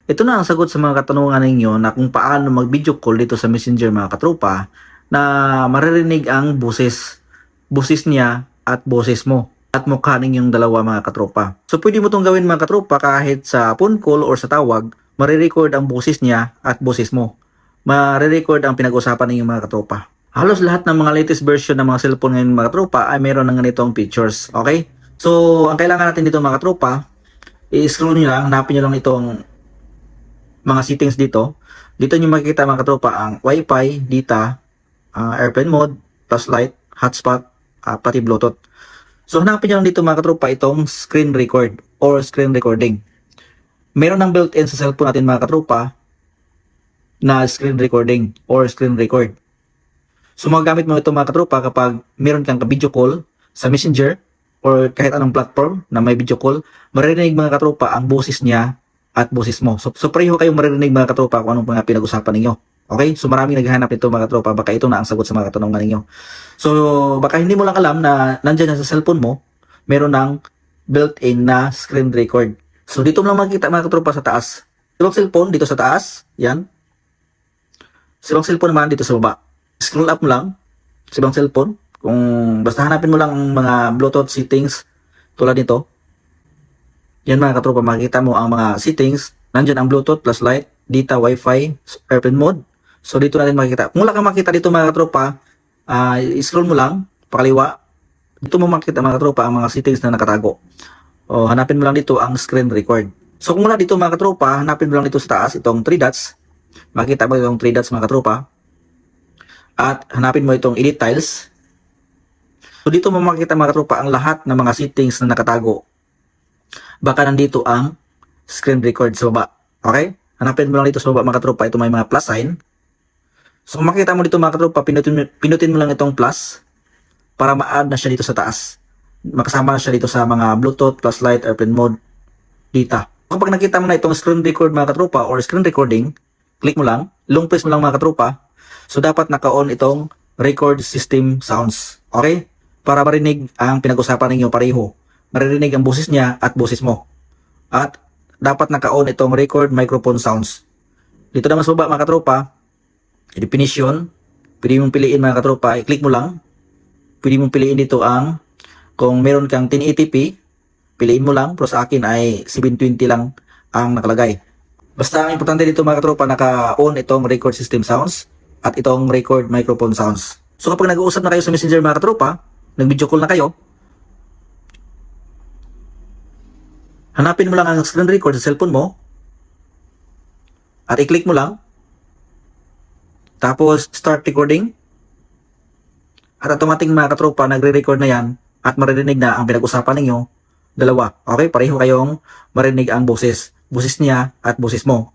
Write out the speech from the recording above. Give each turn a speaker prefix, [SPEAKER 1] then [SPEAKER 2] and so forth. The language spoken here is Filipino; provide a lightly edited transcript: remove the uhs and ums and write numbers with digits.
[SPEAKER 1] Ito na ang sagot sa mga katanungan ninyo na kung paano mag-video call dito sa Messenger mga katropa na maririnig ang boses niya at boses mo at mukha ninyong dalawa mga katropa. So pwede mo itong gawin mga katropa kahit sa phone call or sa tawag, marirecord ang boses niya at boses mo. Marirecord ang pinag-usapan ninyong mga katropa. Halos lahat ng mga latest version ng mga cellphone ngayon mga katropa ay meron ng ganitong features. Okay? So ang kailangan natin dito mga katropa, i-scroll nyo lang, hanapin nyo lang itong mga settings dito. Dito nyo makikita mga katropa ang Wi-Fi, data, airplane mode, flashlight, hotspot, pati Bluetooth. So hanapin nyo lang dito mga katropa itong screen record or screen recording. Meron ng built-in sa cellphone natin mga katropa na screen recording or screen record. So magagamit mo ito mga katropa kapag meron kang video call sa Messenger or kahit anong platform na may video call, maririnig mga katropa ang boses niya at boses mo. So pareho kayong maririnig mga katropa kung anong mga pinag-usapan ninyo. Okay? So maraming naghahanap nito mga katropa, baka ito na ang sagot sa mga katanungan ninyo. So baka hindi mo lang alam na nandyan na sa cellphone mo, meron ng built-in na screen record. So dito mo lang makikita mga katropa sa taas. Silong cellphone dito sa taas, yan. Silong cellphone naman dito sa baba. Scroll up mo lang, silong cellphone. Kung basta hanapin mo lang ang mga Bluetooth settings tulad nito. Yan mga katropa, makikita mo ang mga settings. Nandiyan ang Bluetooth, flashlight, data, Wi-Fi, airplane mode. So dito natin makikita. Kung wala kang makita dito mga katropa, scroll mo lang, pakaliwa. Dito mo makikita mga katropa ang mga settings na nakatago. O, hanapin mo lang dito ang screen record. So kung wala dito mga katropa, hanapin mo lang dito sa taas itong 3 dots. Makikita mo itong 3 dots mga katropa. At hanapin mo itong edit tiles. So dito mo makikita mga katropa ang lahat ng mga settings na nakatago. Baka nandito ang screen record sa baba. Okay? Hanapin mo lang dito sa baba mga katropa. Ito may mga plus sign. So kung makikita mo dito mga katropa, pinutin mo lang itong plus para ma-add na siya dito sa taas. Makasama na siya dito sa mga Bluetooth, flashlight, airplane mode, data. Kapag nakita mo na itong screen record mga katropa or screen recording, click mo lang, long press mo lang mga katropa. So dapat naka-on itong record system sounds. Okay? Para marinig ang pinag-usapan ninyo pareho. Maririnig ang boses niya at boses mo. At dapat naka-on itong record microphone sounds. Dito naman sa baba mga katropa, definition, pwede mong piliin mga katropa, i-click mo lang. Pwede mong piliin dito ang, kung meron kang 1080p, piliin mo lang, pero sa akin ay 720 lang ang nakalagay. Basta ang importante dito mga katropa, naka-on itong record system sounds at itong record microphone sounds. So kapag nag-uusap na kayo sa Messenger mga katropa, nag-video call na kayo, hanapin mo lang ang screen record sa cellphone mo at i-click mo lang. Tapos start recording. At automatic mga katropa, nagre-record na yan at maririnig na ang pinag-usapan ninyo dalawa. Okay? Pareho kayong marinig ang boses. Boses niya at boses mo.